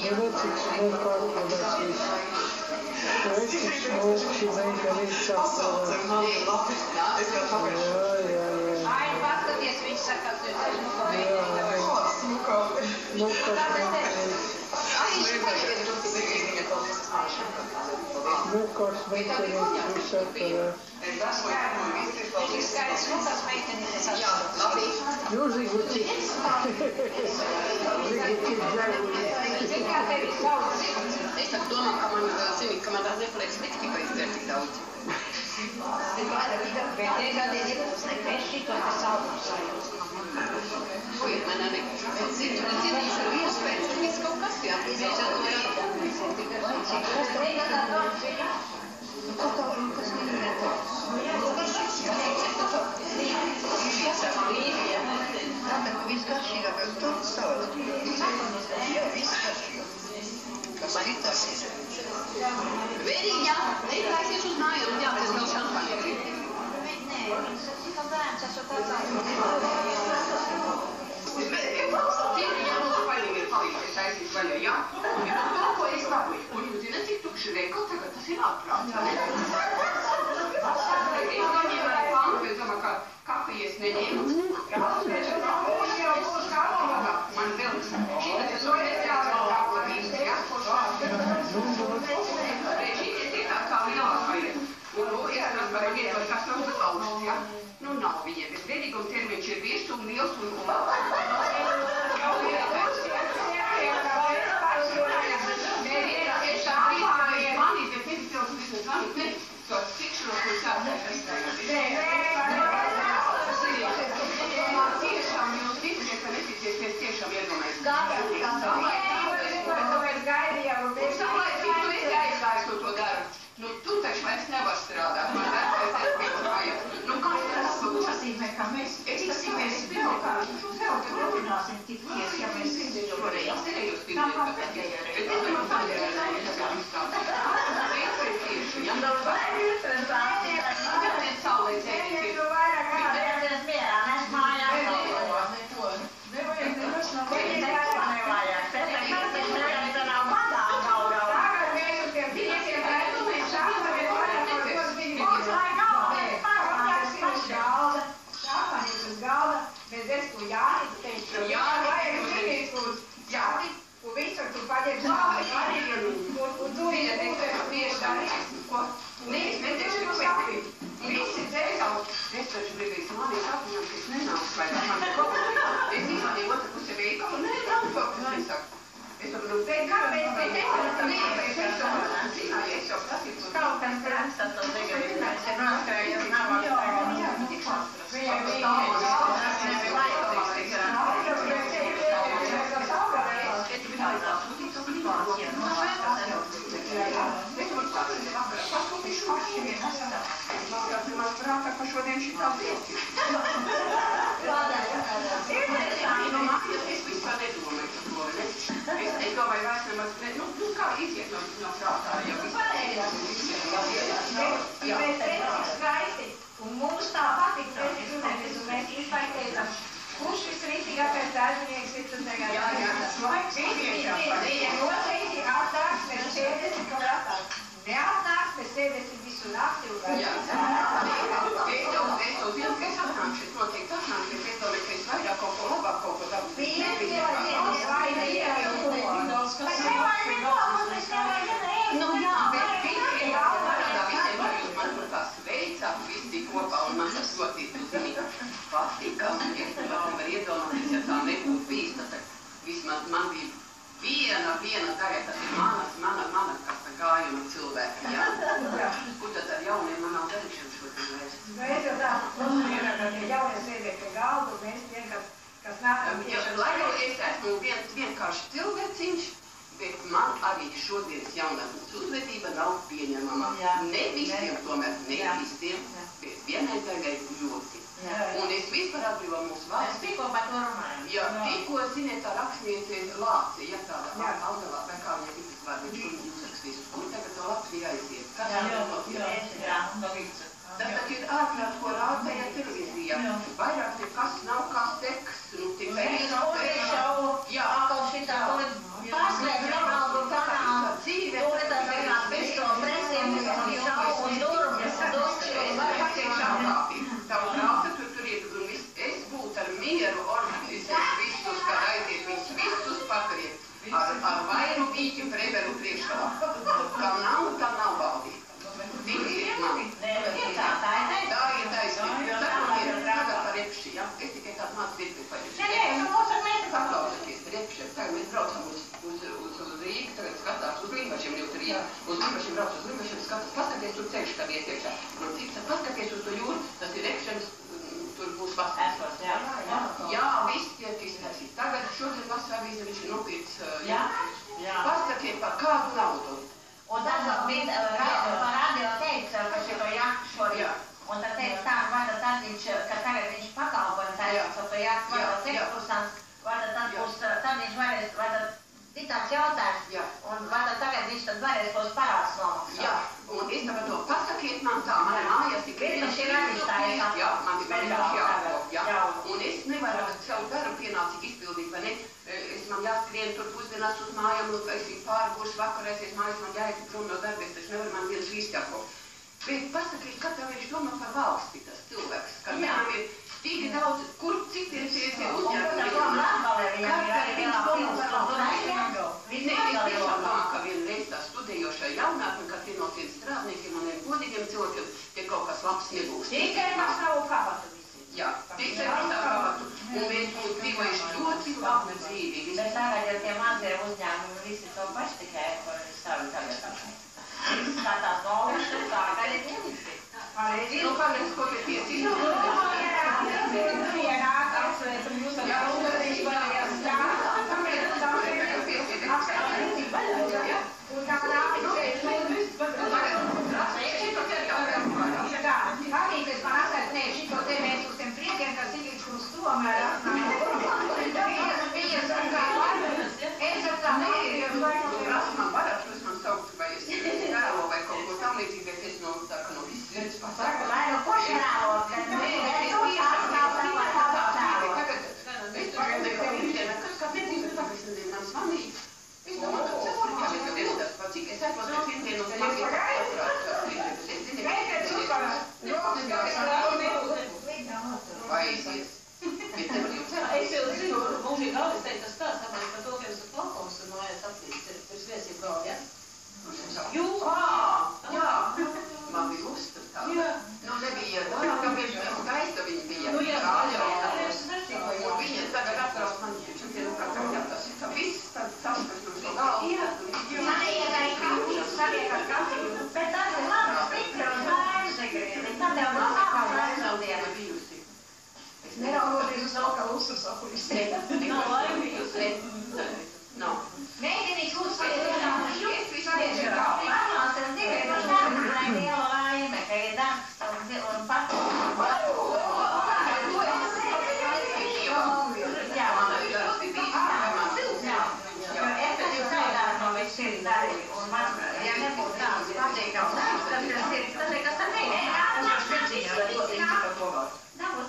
cik smuka atradās. Cik smuki meitenes atradās. Jā. Ai, paskaties, viņš saka, ka tu Smukas meitenes. Smukas meitenes viss atradās. Viņš ir skaidrs, smukas meitenes atradās. Nu, zinu, cik dzēruļi. Zini, kā tevi sauc? Es tā domāju, ka man, zini, ka man tā nepaliek slikti, ka izdzēr tik daudz. Bet niekādien iepūsnē, ka es šito te saucu sajūtu. Šoiet man nekas. Zini, tur dzirdīšu ar iespējas, tur viss kaut kas jā. Kas reidā tā domas ir? Kas līdzi? Tātad viss garšīgāk, bet tāds sauc. Jā, viss garšīgāk. Kas citas ir? Vērīgi, jā, neizlaiksies uz mājām, jā, tas vēl šampaņa. Nē, viņas esmu bērns, esmu tāds Mūsu paļīgi ir palīdzēs taisīt vaļā, jā? To, ko es laboju. Un jūs zināt, cik tukši veikali tagad tas ir ārprāts, vai ne? Es noņēmu ar pānu, bet domāju, ka kafijas neņēmu. Man vēl šitas ir speciāls kāplavīs, jā? Šitas ir tā kā lielākajai. Un es varu iedot, kas nav uzlaužs, jā? Nu, nav viņiem, bet derīguma termiņš ir virs un liels un viena tagad, tas ir mana kasta gājuma cilvēki, jā? Kur tad ar jauniem man nav darīšana šodien vairs? Es jau tā, mums ir jaunie sēdēt pie galda, un mēs vienkārši, kas nākam tieši... Lai jau es esmu vienkārši cilvēciņš, bet man arī šodienas jaunatnes uzvedība nav pieņemama. Ne visiem tomēr, ne visiem, bet vienai daļai ļoti. Un es vispār atbrīvo mūsu valsts. Tikko par to runājam. Jā, tikko, ziniet, tā rakstniece Lācija, ja tāda Algalā, vai kā viņa vidas vārdu, viņš jūs rakstīs, kur tagad to Latviju aiziet? Kas ir no Vica? Tātad ir ārprāt, ko rādēja televīzijā. Vairāk nekas nav kā seks, nu tikai... Jā, atkal šitā, pārslēdz normāli Latvijā, un līpašiem brauc uz līpašiem, paskaties tur ceļš, kā ietiekšā. Un cik paskaties uz to jūru, tas ir ekšens, tur būs vasarās. Jā, viss tiek iztaisīts. Tagad šodien vasarā vīza viņš ir nopirts. Paskaties par kādu naudu. Un tad par radio teica, ka šito jaktu šorīt. Un tad teica tā, vada tad viņš, ka tagad viņš pakalpojumu taisīs par to jaktu, vada ekskursants, tad viņš varēs, vada citāds jautājums, un vada tagad viņš tad varēs tos parāds nomaksāt. Jā, un es tagad to pasakiet man tā, man ir mājās tikai viņš ir aizstājies. Jā, man ir jāapkop, jā. Un es nevaru savu darbu pienācīgi izpildīt, vai ne? Man jāskrien tur pusdienās uz mājām, un es ir pārgūšu vakarēsies mājās, man jāiet prom no darba, es taču nevaru man viens īstāko. Bet pasakiet, kā viņš domā par valsti, tas cilvēks, ka viņam ir tik daudz, cik ir tie uzņēmumi. Es domāju, ka vienreiz tā studējošai jaunākam, kad ir no tiem strādniekiem un godīgiem cilvēkiem, tie kaut kas labs nebūs. Tikai par savu kabatu visi. Jā, tikai par savu kabatu. Un mēs būtu dzīvojuši ļoti labu dzīvi. Bet tagad, ja tie mazie uzņēmumi visi to paši tikai savu tagad. Skatās novēršu, tā kā ir lieliski. Nu, paldies, ko te tiesīgi. Palīdzies man atstāt, ne, šito te mēs uz tiem priekiem, kas Sigričku uz tomēr Viņa saka, es ar tā nevienu. Man varat, jūs man saukt, vai es vēlo vai kaut ko tam līdzīgi, bet es no tā, ka no viss redz pasaka. Lai nu pošarālo, kad mēs Es jau zinu, mūžīgi galvis teikt tas tāds, tāpēc par to, ka jūs balkons un mājās aplīdz, ir viesību galvi, ja? Jā, man bija uztas tā. Nu, nebija dārga, bet skaista viņa bija. Nu, jā, un viņa tagad atrast man, čempienu prātā, tas ir tā viss, tas, kas tur to galvu. man iegāja kāpīs, saviekā kāpīs, bet tas ir labi stipri un vairs, tad jau man sākās aizaudiena. Neraugoties uz to, ka uzsaku visu. nav laimījusi. Nav. Mēģinīs uzskatīt, Es visu nežēlā. Parunās ir tikai par darbu, lai liela laime, ka ir darbs un Jā, man ir darbs, bija jo efektīvi saudāt no viss ir darīja, un man, ja nebūtu tāds patīkams darbs, tad tas ir kas tad nē, tas jau šķiet ziņā, lai to ziņā par to. Dabūt.